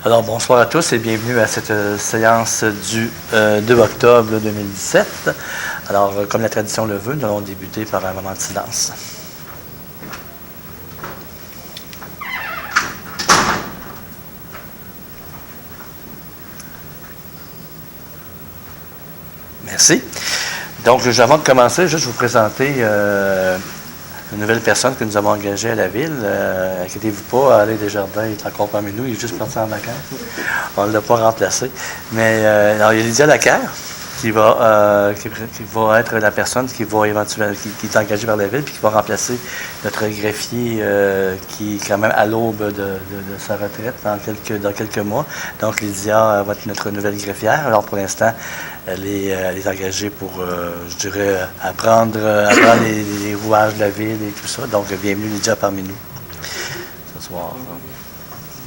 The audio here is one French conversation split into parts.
Alors, bonsoir à tous et bienvenue à cette séance du 2 octobre 2017. Alors, comme la tradition le veut, nous allons débuter par un moment de silence. Merci. Donc, avant de commencer, juste vous présenter une nouvelle personne que nous avons engagée à la ville. Inquiétez-vous pas, Alain Desjardins est encore parmi nous, il est juste parti en vacances. On ne l'a pas remplacé. Mais alors, il y a Lydia Lacaire qui va être la personne qui va éventuellement qui est engagée par la ville puis qui va remplacer notre greffier qui est quand même à l'aube de sa retraite dans quelques mois. Donc, Lydia va être notre nouvelle greffière. Alors, pour l'instant, elle est engagée pour, je dirais, apprendre les rouages de la ville et tout ça. Donc, bienvenue Lydia parmi nous ce soir.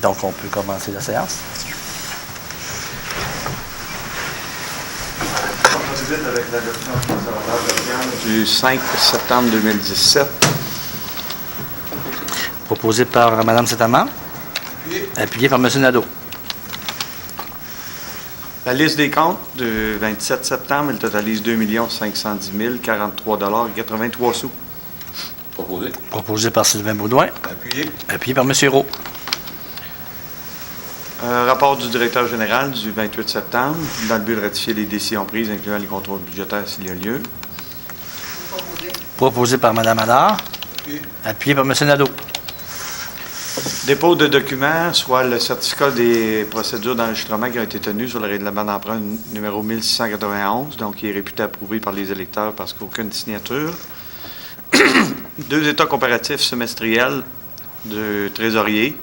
Donc, on peut commencer la séance. Avec l'adoption du 5 septembre 2017. Proposé par Mme Setaman. Appuyé par M. Nadeau. La liste des comptes du 27 septembre, elle totalise 2 510 043,83 $. Proposé. Proposé par Sylvain Baudouin. Appuyé. Appuyé par M. Hérault. Rapport du directeur général du 28 septembre, dans le but de ratifier les décisions prises, incluant les contrôles budgétaires s'il y a lieu. Proposé par Mme Allard. Appuyé par M. Nadeau. Dépôt de documents, soit le certificat des procédures d'enregistrement qui ont été tenues sur le règlement d'emprunt numéro 1691, donc qui est réputé approuvé par les électeurs parce qu'aucune signature. 2 états comparatifs semestriels de trésorier,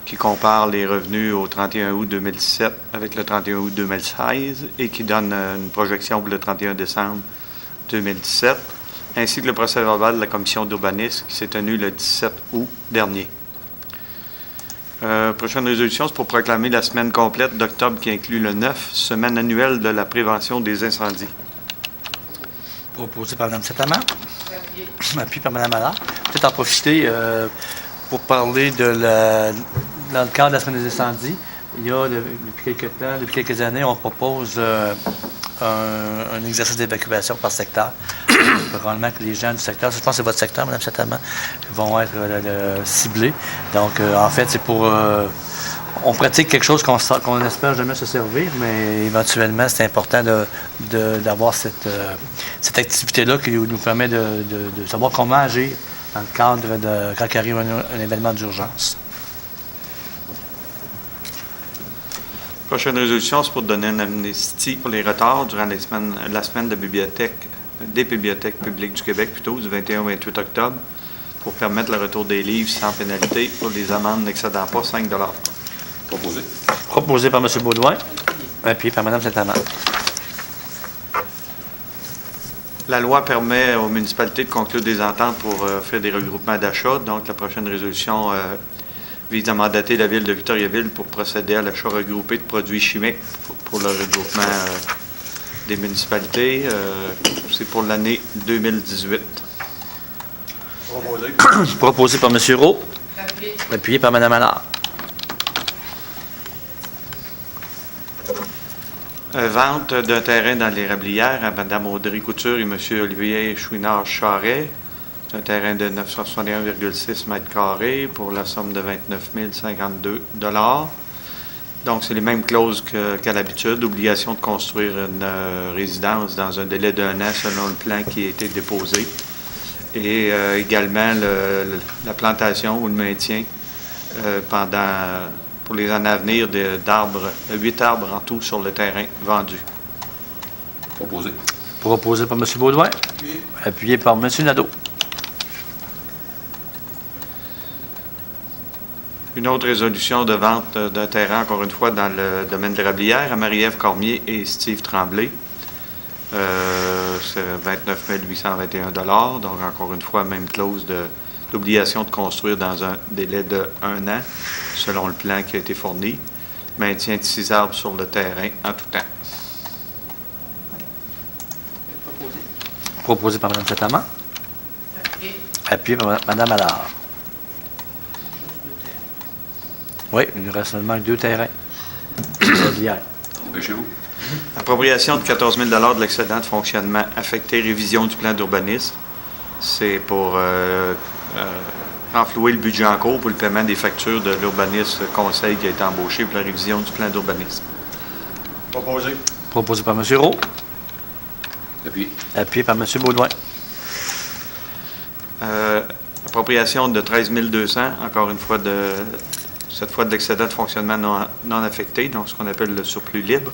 qui compare les revenus au 31 août 2017 avec le 31 août 2016 et qui donne une projection pour le 31 décembre 2017, ainsi que le procès-verbal de la commission d'urbanisme qui s'est tenu le 17 août dernier. Prochaine résolution, c'est pour proclamer la semaine complète d'octobre qui inclut le 9, semaine annuelle de la prévention des incendies. Proposé par Mme Setaman. Appuyé par Mme Allard. Peut-être en profiter pour parler dans le cadre de la semaine des incendies. Il y a, depuis quelques années, on propose un exercice d'évacuation par secteur. Probablement que les gens du secteur, je pense que c'est votre secteur, Mme Setaman, vont être ciblés. Donc, en fait, c'est pour... on pratique quelque chose qu'on espère jamais se servir, mais éventuellement, c'est important d'avoir cette activité-là qui nous permet de savoir comment agir dans le cadre de quand il arrive un événement d'urgence. Prochaine résolution, c'est pour donner une amnistie pour les retards durant la semaine des bibliothèques publiques du Québec, plutôt, du 21 au 28 octobre, pour permettre le retour des livres sans pénalité pour les amendes n'excédant pas 5 $. Proposé. Proposé par M. Baudouin, appuyé par Mme Setaman. La loi permet aux municipalités de conclure des ententes pour faire des regroupements d'achats. Donc, la prochaine résolution vise à mandater la Ville de Victoriaville pour procéder à l'achat regroupé de produits chimiques pour le regroupement des municipalités. C'est pour l'année 2018. Proposé. Proposé par M. Hérault, appuyé par Mme Allard. Vente d'un terrain dans l'Érablière à Mme Audrey Couture et M. Olivier Chouinard-Charret. C'est un terrain de 961,6 m² pour la somme de 29 052 $. Donc, c'est les mêmes clauses qu'à l'habitude. Obligation de construire une résidence dans un délai d'1 an selon le plan qui a été déposé. Et également la plantation ou le maintien pour les années à venir d'arbres, 8 arbres en tout sur le terrain vendu. Proposé. Proposé par M. Baudouin, appuyé par M. Nadeau. Une autre résolution de vente d'un terrain, encore une fois, dans le domaine de l'Érablière, à Marie-Ève Cormier et Steve Tremblay. C'est 29 821 $. Donc, encore une fois, même clause d'obligation de construire dans un délai de 1 an, selon le plan qui a été fourni. Maintien de 6 arbres sur le terrain en tout temps. Proposé par Mme Setaman. Appuyé par Mme Allard. Oui, il nous reste seulement 2 terrains. Bière. Dépêchez-vous. Appropriation de 14 000 de l'excédent de fonctionnement affecté, révision du plan d'urbanisme. C'est pour renflouer le budget en cours pour le paiement des factures de l'urbanisme conseil qui a été embauché pour la révision du plan d'urbanisme. Proposé. Proposé par M. Roux. Appuyé. Appuyé par M. Baudouin. Appropriation de 13 200, encore une fois, cette fois de l'excédent de fonctionnement non affecté, donc ce qu'on appelle le surplus libre,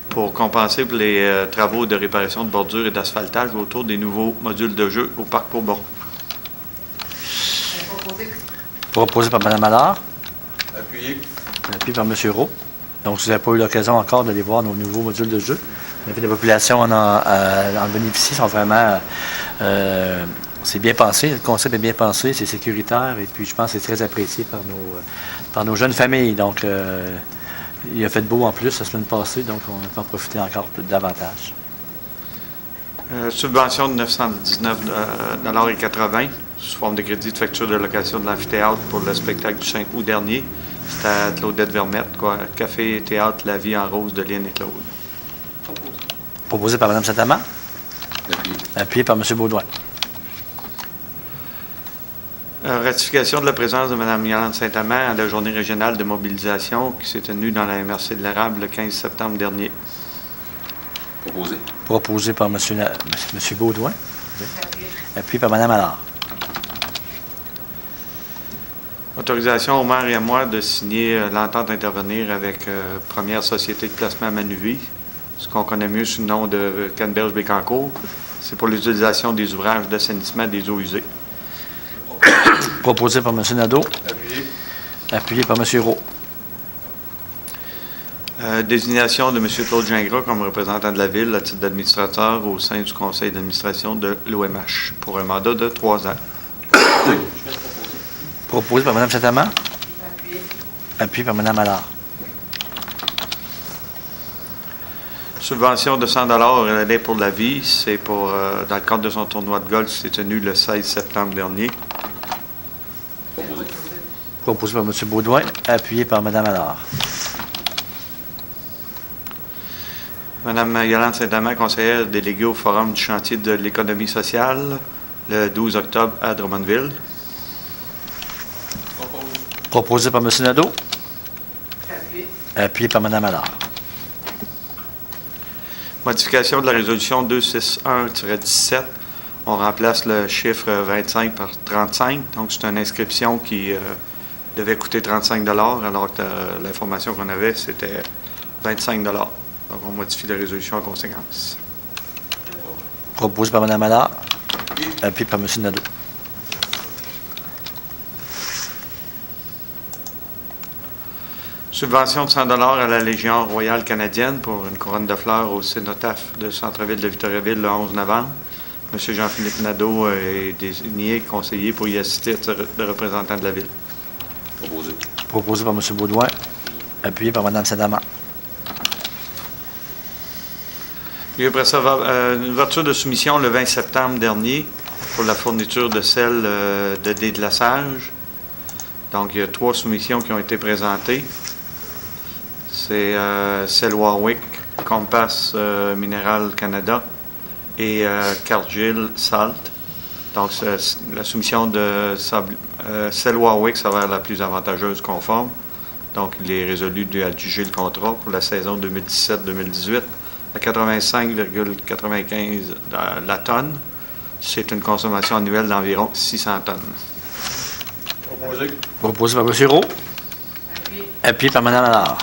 pour compenser pour les travaux de réparation de bordure et d'asphaltage autour des nouveaux modules de jeu au Parc Bourbon. Proposé par Mme Allard. Appuyé. Appuyé par M. Roux. Donc, si vous n'avez pas eu l'occasion encore d'aller voir nos nouveaux modules de jeu, en fait, les populations en bénéficient, sont vraiment... c'est bien pensé, le concept est bien pensé, c'est sécuritaire et puis je pense que c'est très apprécié par nos jeunes familles. Donc, il a fait beau en plus la semaine passée, donc on peut en profiter encore davantage. Subvention de 919,80 sous forme de crédit de facture de location de l'amphithéâtre pour le spectacle du 5 août dernier. C'était à Claudette Vermette, quoi. Café, théâtre, La Vie en rose de Lynn et Claude. Proposé par Mme Saint-Amand. Appuyé. Appuyé par M. Baudouin. Ratification de la présence de Mme Yolande Saint-Amand à la journée régionale de mobilisation qui s'est tenue dans la MRC de l'Érable le 15 septembre dernier. Proposé. Proposé par M. Baudouin. Appuyé par Mme Allard. Autorisation au maire et à moi de signer l'entente d'intervenir avec Première Société de placement à Manuvie, ce qu'on connaît mieux sous le nom de Canneberge-Bécancourt. C'est pour l'utilisation des ouvrages d'assainissement des eaux usées. Proposé par M. Nadeau. Appuyé. Appuyé par M. Roux. Désignation de M. Claude Gingras comme représentant de la Ville à titre d'administrateur au sein du conseil d'administration de l'OMH pour un mandat de 3 ans. Proposé par Mme Saint-Amand. Appuyé par Mme Allard. Subvention de 100 à l'année pour la vie, c'est pour dans le cadre de son tournoi de golf qui s'est tenu le 16 septembre dernier. Proposé. Proposé par M. Baudouin. Appuyé par Mme Allard. Mme Yolande Saint-Amand, conseillère déléguée au Forum du chantier de l'économie sociale, le 12 octobre à Drummondville. Proposé par M. Nadeau. Appuyé par Mme Allard. Modification de la résolution 261-17. On remplace le chiffre 25 par 35. Donc, c'est une inscription qui devait coûter 35 alors que l'information qu'on avait, c'était 25 Donc, on modifie la résolution en conséquence. Proposé par Mme Allard. Appuyé par M. Nadeau. Subvention de 100 à la Légion royale canadienne pour une couronne de fleurs au cénotaphe de centre-ville de Victoriaville le 11 novembre. M. Jean-Philippe Nadeau est désigné conseiller pour y assister à titre de représentant de la Ville. Proposé. Proposé par M. Baudouin. Appuyé par Mme Saint-Amand. Il y a eu une ouverture de soumission le 20 septembre dernier pour la fourniture de sel de déglaçage. Donc, il y a 3 soumissions qui ont été présentées. C'est Sel Warwick, Compass Mineral Canada et Cargill Salt. Donc, la soumission de Sel Warwick s'avère la plus avantageuse conforme. Donc, il est résolu d'adjuger le contrat pour la saison 2017-2018 à 85,95 la tonne. C'est une consommation annuelle d'environ 600 tonnes. Proposé. Proposé par M. Roux. Appuyé par Mme Allard.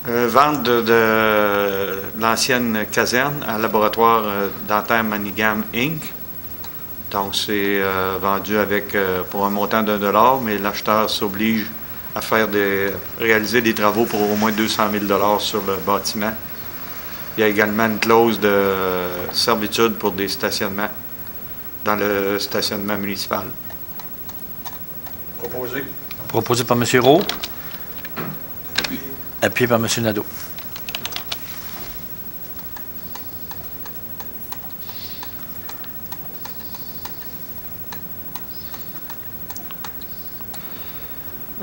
Vente de l'ancienne caserne à Laboratoire Dentaire Manigam Inc. Donc, c'est vendu pour un montant d'$1, mais l'acheteur s'oblige à réaliser des travaux pour au moins 200 000 sur le bâtiment. Il y a également une clause de servitude pour des stationnements dans le stationnement municipal. Proposé. Proposé par M. Roux. Appuyé. Appuyé par M. Nadeau.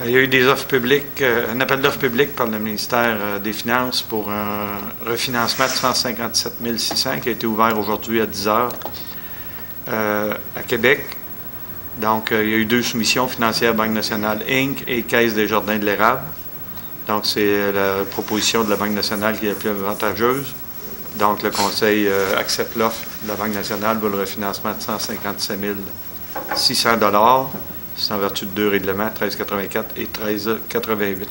Il y a eu des offres publiques, un appel d'offres public par le ministère des Finances pour un refinancement de 157 600 qui a été ouvert aujourd'hui à 10 heures à Québec. Donc, il y a eu 2 soumissions financières Banque nationale Inc. et Caisse des Jardins de l'Érable. Donc, c'est la proposition de la Banque nationale qui est la plus avantageuse. Donc, le Conseil accepte l'offre de la Banque nationale pour le refinancement de 157 600 $. C'est en vertu de 2 règlements, 1384 et 1388.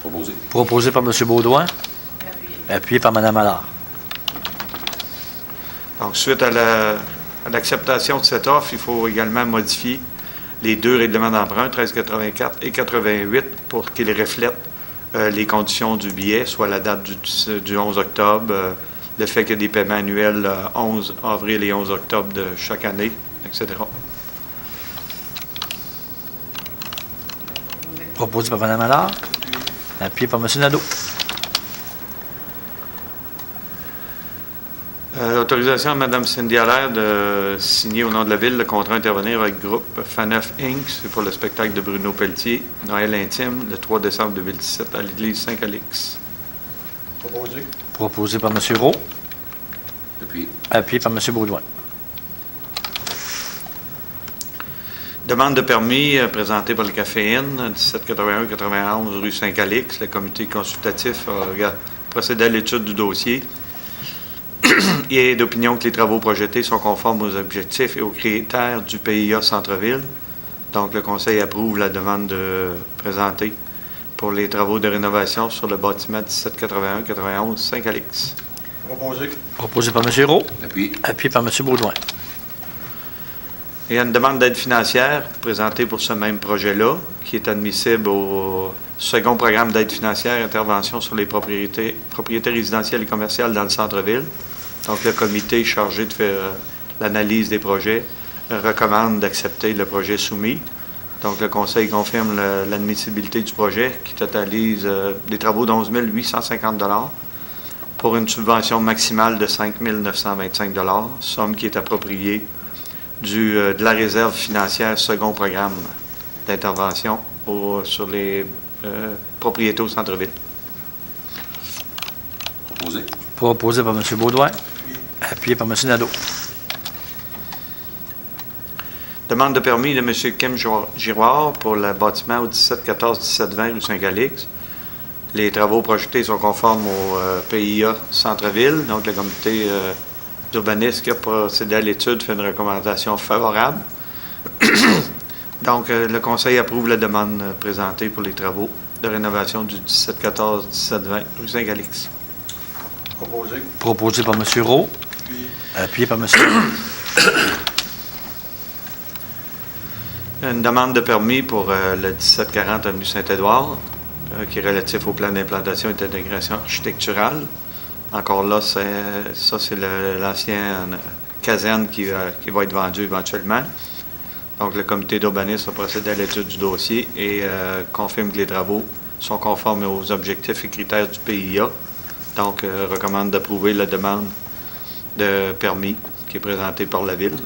Proposé. Proposé par M. Beaudoin. Appuyé par Mme Allard. Donc, suite à l'acceptation de cette offre, il faut également modifier les 2 règlements d'emprunt, 1384 et 88, pour qu'ils reflètent les conditions du billet, soit la date du 11 octobre, le fait qu'il y a des paiements annuels 11 avril et 11 octobre de chaque année, etc. Proposé par Mme Allard. Appuyé par M. Nadeau. Autorisation à Mme Cindy Allaire de signer au nom de la Ville le contrat intervenir avec le groupe Faneuf Inc. C'est pour le spectacle de Bruno Pelletier, Noël intime, le 3 décembre 2017 à l'église Saint-Calix. Proposé. Proposé par M. Roux. Appuyé. Appuyé par M. Beaudoin. Demande de permis présentée par le Caféine, 1781-91 rue Saint-Calix. Le comité consultatif a procédé à l'étude du dossier. Il est d'opinion que les travaux projetés sont conformes aux objectifs et aux critères du PIA Centre-Ville. Donc, le Conseil approuve la demande présentée pour les travaux de rénovation sur le bâtiment 1781-91 Saint-Calix. Proposé. Proposé par M. Roux. Appuyé. Appuyé par M. Beaudoin. Il y a une demande d'aide financière présentée pour ce même projet-là, qui est admissible au second programme d'aide financière intervention sur les propriétés résidentielles et commerciales dans le centre-ville. Donc, le comité chargé de faire l'analyse des projets recommande d'accepter le projet soumis. Donc, le Conseil confirme l'admissibilité du projet qui totalise des travaux d'11 850 $ pour une subvention maximale de 5 925 $, somme qui est appropriée de la réserve financière second programme d'intervention sur les propriétés au centre-ville. Proposé. Proposé par M. Beaudoin. Appuyé par M. Nadeau. Demande de permis de M. Kim Giroir pour le bâtiment au 1714-1720 rue Saint-Calix. Les travaux projetés sont conformes au PIA Centre-Ville. Donc, le comité d'urbanisme qui a procédé à l'étude fait une recommandation favorable. Donc, le Conseil approuve la demande présentée pour les travaux de rénovation du 1714-1720 rue Saint-Calix. Proposé. Proposé par M. Roux. Appuyé par M. Une demande de permis pour le 1740 avenue Saint-Édouard, qui est relatif au plan d'implantation et d'intégration architecturale. Encore là, c'est l'ancienne caserne qui va être vendue éventuellement. Donc, le comité d'urbanisme a procédé à l'étude du dossier et confirme que les travaux sont conformes aux objectifs et critères du PIA. Donc, recommande d'approuver la demande de permis qui est présentée par la Ville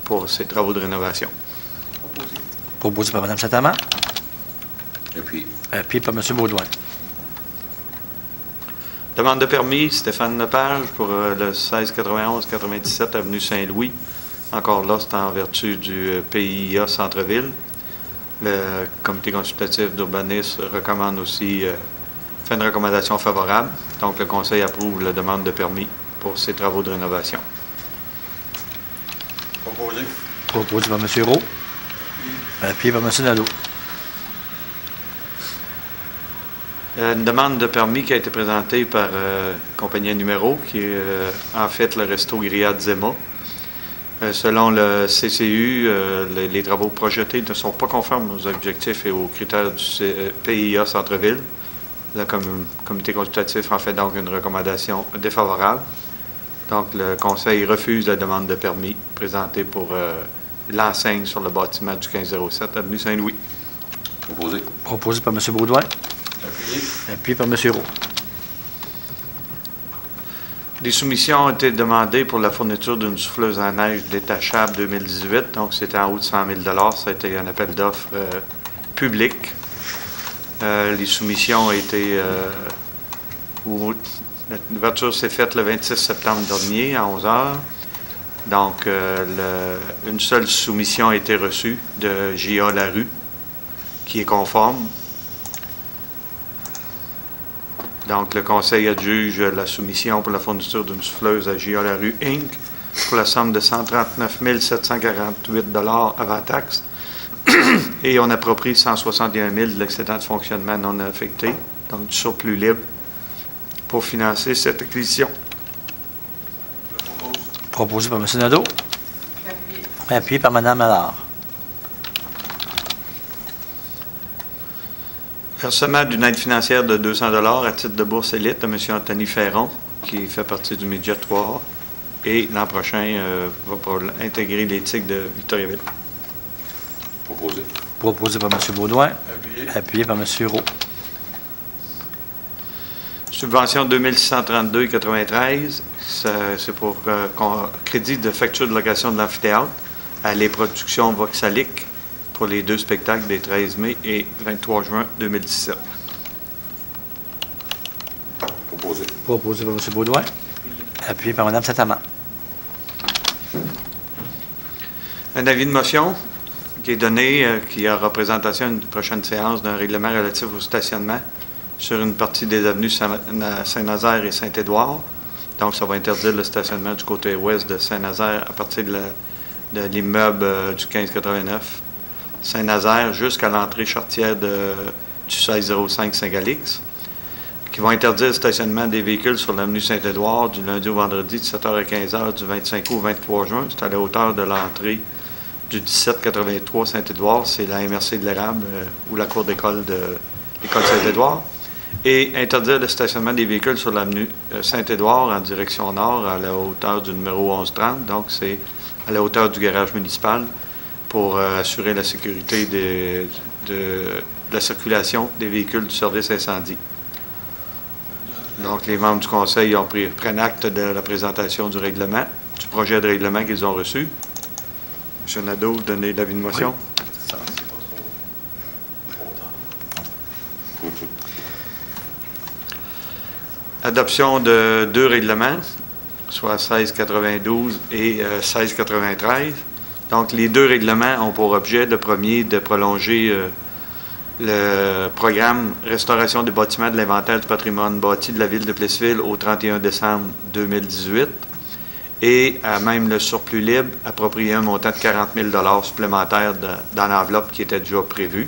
pour ces travaux de rénovation. Proposé par Mme Saint-Amand. Appuyé. Appuyé par M. Beaudoin. Demande de permis, Stéphane Lepage, pour le 1691-97 avenue Saint-Louis. Encore là, c'est en vertu du PIA Centre-Ville. Le comité consultatif d'urbanisme recommande aussi, fait une recommandation favorable. Donc, le Conseil approuve la demande de permis pour ces travaux de rénovation. Proposé. Proposé par M. Roux. Appuyé par M. Nadeau. Une demande de permis qui a été présentée par compagnie numéro, qui est en fait le Resto Grillade Zema. Selon le CCU, les travaux projetés ne sont pas conformes aux objectifs et aux critères du PIA Centre-Ville. Le comité consultatif en fait donc une recommandation défavorable. Donc, le Conseil refuse la demande de permis présentée pour l'enseigne sur le bâtiment du 1507 avenue Saint-Louis. Proposé. Proposé par M. Beaudoin. Appuyé. Appuyé par M. Roux. Des soumissions ont été demandées pour la fourniture d'une souffleuse à neige détachable 2018. Donc, c'était en haut de 100 000 Ça a été un appel d'offres public. Les soumissions ont été... L'ouverture s'est faite le 26 septembre dernier à 11 h. Donc, une seule soumission a été reçue de J.A. Larue, qui est conforme. Donc, le Conseil adjuge la soumission pour la fourniture d'une souffleuse à J.A. Larue Inc. pour la somme de 139 748 avant taxe. Et on approprie 161 000 de l'excédent de fonctionnement non affecté, donc du surplus libre, pour financer cette acquisition. Proposé par M. Nadeau. Appuyé par Mme Allard. Versement d'une aide financière de 200 $ à titre de bourse élite à M. Anthony Ferron, qui fait partie du Média 3 et l'an prochain va intégrer l'éthique de Victoriaville. Proposé. Proposé par M. Baudouin. Appuyé par M. Roux. Subvention 2632,93, c'est pour crédit de facture de location de l'amphithéâtre à les productions Voxalic pour les 2 spectacles des 13 mai et 23 juin 2017. Proposé. Proposé par M. Baudouin. Appuyé par Mme Saint-Amand. Un avis de motion qui est donné, qui a représentation à une prochaine séance d'un règlement relatif au stationnement sur une partie des avenues Saint-Nazaire et Saint-Édouard. Donc, ça va interdire le stationnement du côté ouest de Saint-Nazaire à partir de l'immeuble du 1589 Saint-Nazaire jusqu'à l'entrée charretière du 1605 Saint-Galix, qui vont interdire le stationnement des véhicules sur l'avenue Saint-Édouard du lundi au vendredi de 7 h à 15 h du 25 août au 23 juin. C'est à la hauteur de l'entrée du 1783 Saint-Édouard, c'est la MRC de l'Érable ou la cour d'école de l'école Saint-Édouard. Et interdire le stationnement des véhicules sur l'avenue Saint-Édouard en direction nord à la hauteur du numéro 1130. Donc, c'est à la hauteur du garage municipal pour assurer la sécurité de la circulation des véhicules du service incendie. Donc, les membres du Conseil prennent acte de la présentation du règlement, du projet de règlement qu'ils ont reçu. M. Nadeau, vous donnez l'avis de motion. C'est pas trop tard. Adoption de 2 règlements, soit 1692 et 1693. Donc, les 2 règlements ont pour objet, le premier, de prolonger le programme Restauration des bâtiments de l'inventaire du patrimoine bâti de la ville de Plessisville au 31 décembre 2018 et à même le surplus libre, approprier un montant de 40 000 supplémentaires dans l'enveloppe qui était déjà prévue.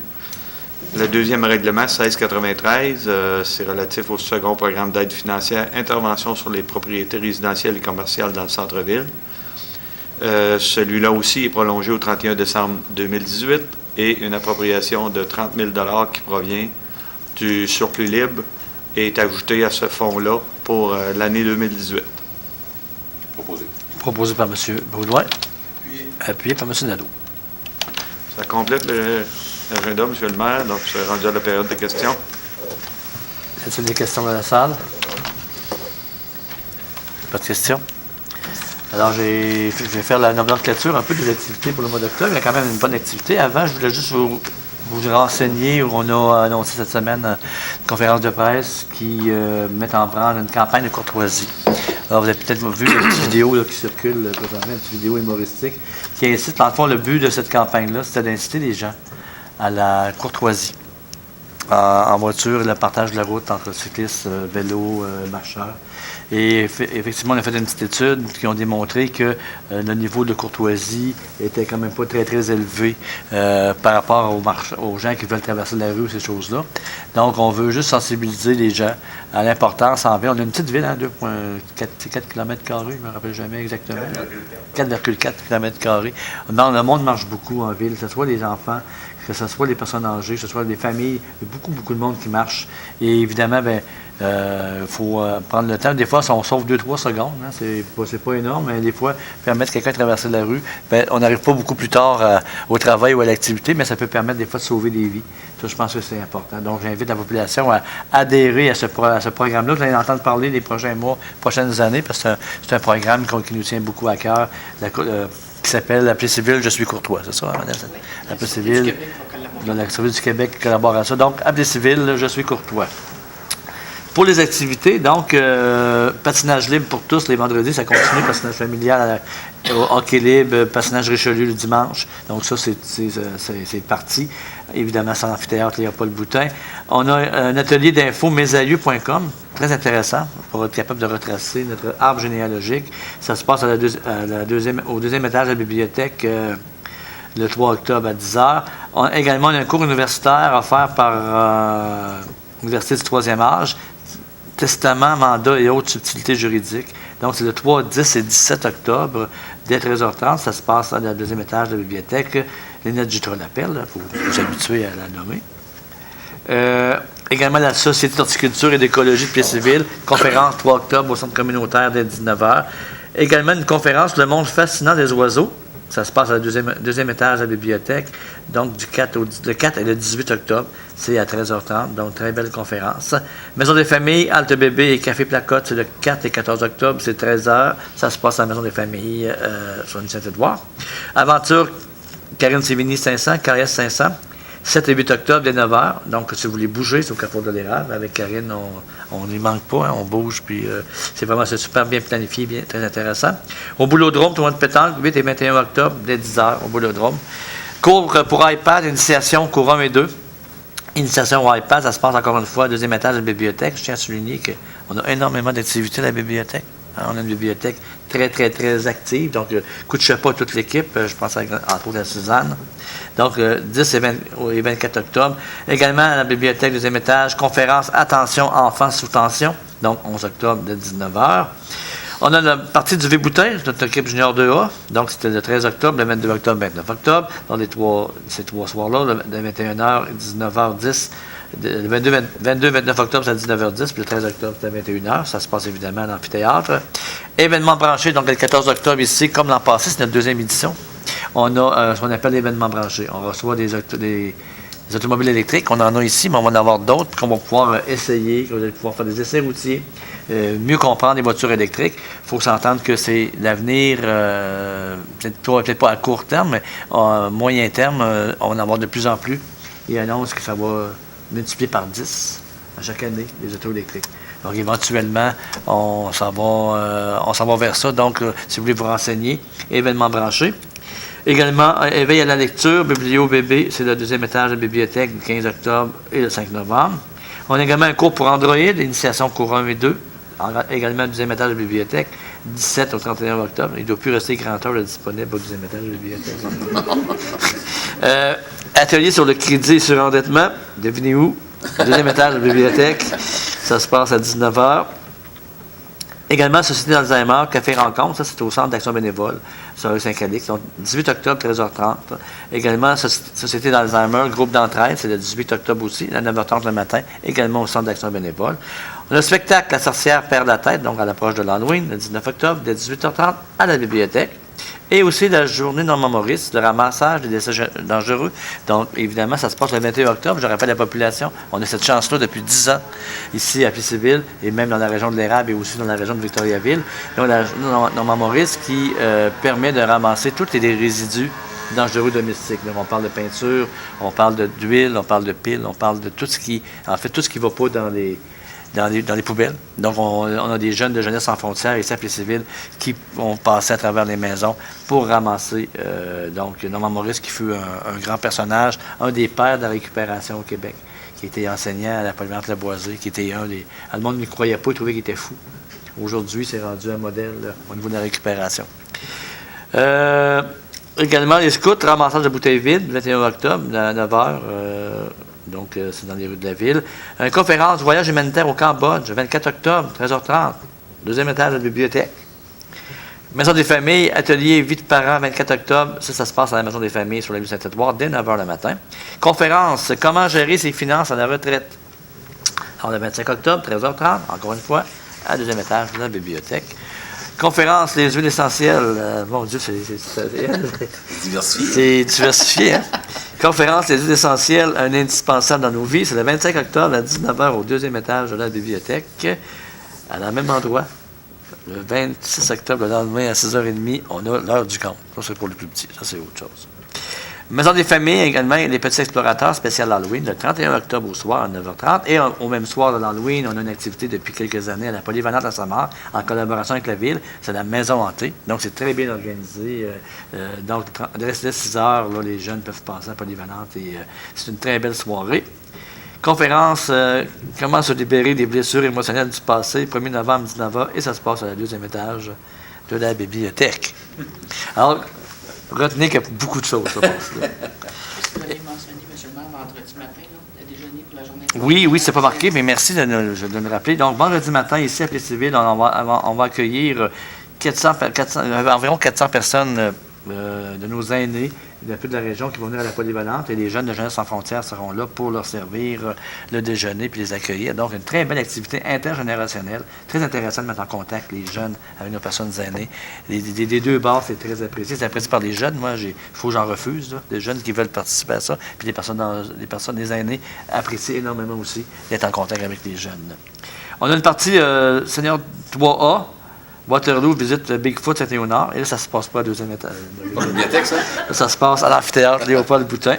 Le deuxième règlement, 1693, c'est relatif au second programme d'aide financière, intervention sur les propriétés résidentielles et commerciales dans le centre-ville. Celui-là aussi est prolongé au 31 décembre 2018 et une appropriation de 30 000 qui provient du surplus libre est ajoutée à ce fonds-là pour l'année 2018. Proposé. Proposé par M. Baudouin. Appuyé par M. Nadeau. Ça complète l'agenda, M. le maire, donc je suis rendu à la période de questions. Y a-t-il des questions dans la salle? Pas de questions? Alors, je vais faire la nomenclature un peu des activités pour le mois d'octobre. Il y a quand même une bonne activité. Avant, je voulais juste vous renseigner, on a annoncé cette semaine une conférence de presse qui met en branle une campagne de courtoisie. Alors, vous avez peut-être vu une petite vidéo là, qui circule présentement, une petite vidéo humoristique, qui incite, dans le fond, le but de cette campagne-là, c'était d'inciter les gens à la courtoisie. En voiture, le partage de la route entre cyclistes, vélos, marcheurs. Et effectivement, on a fait une petite étude qui ont démontré que le niveau de courtoisie était quand même pas très, très élevé par rapport aux gens qui veulent traverser la rue, ces choses-là. Donc, on veut juste sensibiliser les gens à l'importance en ville. On a une petite ville, hein, 2,4 km², je ne me rappelle jamais exactement. 4,4 km². Le monde marche beaucoup en ville, que ce soit les enfants, que ce soit les personnes âgées, que ce soit des familles, il y a beaucoup, beaucoup de monde qui marche. Et évidemment, bien, faut prendre le temps. Des fois, on sauve 2-3 secondes. Hein, c'est pas énorme, mais des fois, permettre à quelqu'un de traverser la rue. Bien, on n'arrive pas beaucoup plus tard au travail ou à l'activité, mais ça peut permettre des fois de sauver des vies. Ça, je pense que c'est important. Donc, j'invite la population à adhérer à ce programme-là. Vous allez entendre parler les prochains mois, prochaines années, parce que c'est un programme qui nous tient beaucoup à cœur, qui s'appelle Appelez civil, je suis courtois. C'est ça, madame? Appelez civil, la Service du Québec collabore à ça. Donc, Appelez civil, je suis courtois. Pour les activités, donc, patinage libre pour tous les vendredis, ça continue, patinage familial, hockey libre, patinage Richelieu le dimanche. Donc, ça, c'est parti. Évidemment, c'est l'amphithéâtre Léopold Boutin. On a un atelier d'info mesalieux.com, très intéressant, pour être capable de retracer notre arbre généalogique. Ça se passe au deuxième étage de la bibliothèque le 3 octobre à 10h. On a également un cours universitaire offert par l'Université du 3e âge. Testament, mandat et autres subtilités juridiques. Donc, c'est le 3, 10 et 17 octobre, dès 13h30. Ça se passe dans le deuxième étage de la bibliothèque. Lénette Jutra l'appelle, il faut vous habituer à la nommer. Également, la Société d'horticulture et d'écologie de Pied-Civil, conférence 3 octobre au centre communautaire dès 19h. Également, une conférence Le monde fascinant des oiseaux. Ça se passe à deuxième étage de la bibliothèque, donc le 4 et le 18 octobre, c'est à 13h30, donc très belle conférence. Maison des familles, Halte Bébé et Café Placotte, c'est le 4 et 14 octobre, c'est 13h, ça se passe à la Maison des familles sur l'île Saint-Édouard. Aventure, Karine Sévigny 500, Carrière 500, 7 et 8 octobre, dès 9h, donc si vous voulez bouger, c'est au Carrefour de l'Érable, avec Karine, on n'y manque pas, hein, on bouge, puis c'est super bien planifié, très intéressant. Au Boulodrome, tournoi de pétanque, 8 et 21 octobre, dès 10h, au Boulodrome. Cours pour iPad, initiation, cours 1 et 2. Initiation au iPad, ça se passe encore une fois au deuxième étage de la bibliothèque. Je tiens à souligner qu'on a énormément d'activités à la bibliothèque. Hein, on a une bibliothèque très, très, très active. Donc, coup de chapeau à toute l'équipe. Je pense entre autres à Suzanne. Donc, 10 et 24 octobre. Également, à la bibliothèque, deuxième étage, conférence Attention, enfants sous tension. Donc, 11 octobre, dès 19h. On a la partie du V-Boutin, notre équipe junior 2A. Donc, c'était le 13 octobre, le 22 octobre, 29 octobre. Dans ces trois soirs-là, de 21h et 19h10. Le 22-29 octobre, c'est à 19h10, puis le 13 octobre, c'est à 21h. Ça se passe évidemment à l'amphithéâtre. Événement branché, donc le 14 octobre ici, comme l'an passé, c'est notre deuxième édition. On a ce qu'on appelle l'événement branché. On reçoit des automobiles électriques. On en a ici, mais on va en avoir d'autres qu'on va pouvoir essayer, qu'on va pouvoir faire des essais routiers, mieux comprendre les voitures électriques. Il faut s'entendre que c'est l'avenir, peut-être pas à court terme, mais à moyen terme, on va en avoir de plus en plus. Il annonce que ça va multiplier par 10 à chaque année, les autos électriques. Donc, éventuellement, on s'en va vers ça. Donc, si vous voulez vous renseigner, événement branché. Également, éveil à la lecture, Biblio-Bébé, c'est le deuxième étage de la bibliothèque, le 15 octobre et le 5 novembre. On a également un cours pour Android, initiation cours 1 et 2, également le deuxième étage de la bibliothèque, 17 au 31 octobre. Il ne doit plus rester grand heure disponible au deuxième étage de la bibliothèque. Atelier sur le crédit et surendettement, devinez où? Deuxième étage de la bibliothèque, ça se passe à 19h. Également, Société d'Alzheimer, Café Rencontre, ça c'est au Centre d'Action Bénévole, sur rue Saint-Calix, donc 18 octobre, 13h30. Également, Société d'Alzheimer, groupe d'entraide, c'est le 18 octobre aussi, à 9h30 le matin, également au Centre d'Action Bénévole. On a le spectacle La sorcière perd la tête, donc à l'approche de l'Halloween, le 19 octobre, dès 18h30, à la bibliothèque. Et aussi la journée Normand Maurice, le ramassage des décès dangereux. Donc, évidemment, ça se passe le 21 octobre. Je rappelle à la population, on a cette chance-là depuis 10 ans, ici à Pied-Civil, et même dans la région de l'Érable et aussi dans la région de Victoriaville. Donc, la journée Normand Maurice qui permet de ramasser tous les résidus dangereux domestiques. Donc, on parle de peinture, on parle d'huile, on parle de piles, on parle de tout ce qui ne va pas dans les poubelles. Donc, on a des jeunes de Jeunesse sans frontières ici à Pied-Civil qui vont passer à travers les maisons pour ramasser. Donc, Normand Maurice qui fut un grand personnage, un des pères de la récupération au Québec, qui était enseignant à la polyvalente Lavoisier, qui était le monde ne croyait pas, il trouvait qu'il était fou. Aujourd'hui, c'est rendu un modèle au niveau de la récupération. Également, les scouts, ramassage de bouteilles vides, 21 octobre, à 9h. Donc, c'est dans les rues de la ville. Conférence Voyage humanitaire au Cambodge, 24 octobre, 13h30, deuxième étage de la bibliothèque. Maison des familles, atelier vie de parents, 24 octobre. Ça se passe à la Maison des familles sur la rue Saint-Édouard, dès 9h le matin. Conférence Comment gérer ses finances à la retraite. Alors, le 25 octobre, 13h30, encore une fois, à deuxième étage de la bibliothèque. Conférence, les huiles essentielles. Mon Dieu, c'est Diversifié. c'est diversifié, hein? Conférence, les huiles essentielles, un indispensable dans nos vies. C'est le 25 octobre à 19h au deuxième étage de la bibliothèque, à le même endroit. Le 26 octobre, le lendemain, à 6h30, on a l'heure du compte. Ça, c'est pour les plus petits. Ça, c'est autre chose. Maison des familles également, les petits explorateurs spécial Halloween, le 31 octobre au soir à 9h30. Et au même soir de l'Halloween, on a une activité depuis quelques années à la Polyvalente à Samar, en collaboration avec la ville. C'est la maison hantée. Donc, c'est très bien organisé. Donc, dès 6h, là, les jeunes peuvent passer à la Polyvalente et c'est une très belle soirée. Conférence, comment se libérer des blessures émotionnelles du passé, 1er novembre, 19h, et ça se passe à la deuxième étage de la bibliothèque. Alors, retenez qu'il y a beaucoup de choses, ça passe là. Vous l'avez mentionné, M. le maire, vendredi matin, là, le déjeuner pour la journée. Oui, c'est pas marqué, mais merci de me rappeler. Donc, vendredi matin, ici à Plessisville, on va accueillir environ 400 personnes de nos aînés d'un peu de la région qui vont venir à la Polyvalente, et les jeunes de Jeunesse sans frontières seront là pour leur servir le déjeuner puis les accueillir. Donc, une très belle activité intergénérationnelle, très intéressant de mettre en contact les jeunes avec nos personnes aînées. Des deux bords, c'est très apprécié. C'est apprécié par les jeunes. Moi, il faut que j'en refuse, là, des jeunes qui veulent participer à ça. Puis les aînés apprécient énormément aussi d'être en contact avec les jeunes. On a une partie Seigneur 3A. Waterloo visite Bigfoot Saint-Léonard. Et là, ça ne se passe pas à deuxième étage. Pas une bibliothèque, ça? Ça se passe à l'amphithéâtre Léopold Boutin.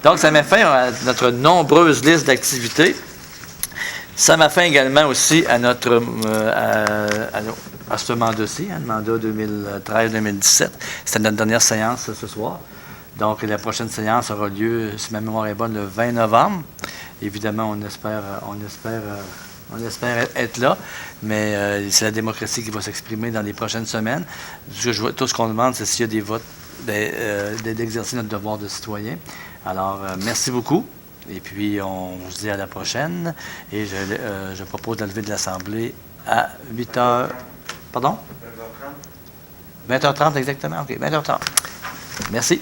Donc, ça met fin à notre nombreuse liste d'activités. Ça m'a fait également aussi à notre à ce mandat-ci, le mandat 2013-2017. C'était notre dernière séance ce soir. Donc, la prochaine séance aura lieu, si ma mémoire est bonne, le 20 novembre. Évidemment, on espère être là, mais c'est la démocratie qui va s'exprimer dans les prochaines semaines. Tout ce qu'on demande, c'est s'il y a des votes, d'exercer notre devoir de citoyen. Alors, merci beaucoup. Et puis, on vous dit à la prochaine. Et je propose de lever de l'Assemblée à 8h. Pardon? 20h30. 20h30 exactement. OK, 20h30. Merci.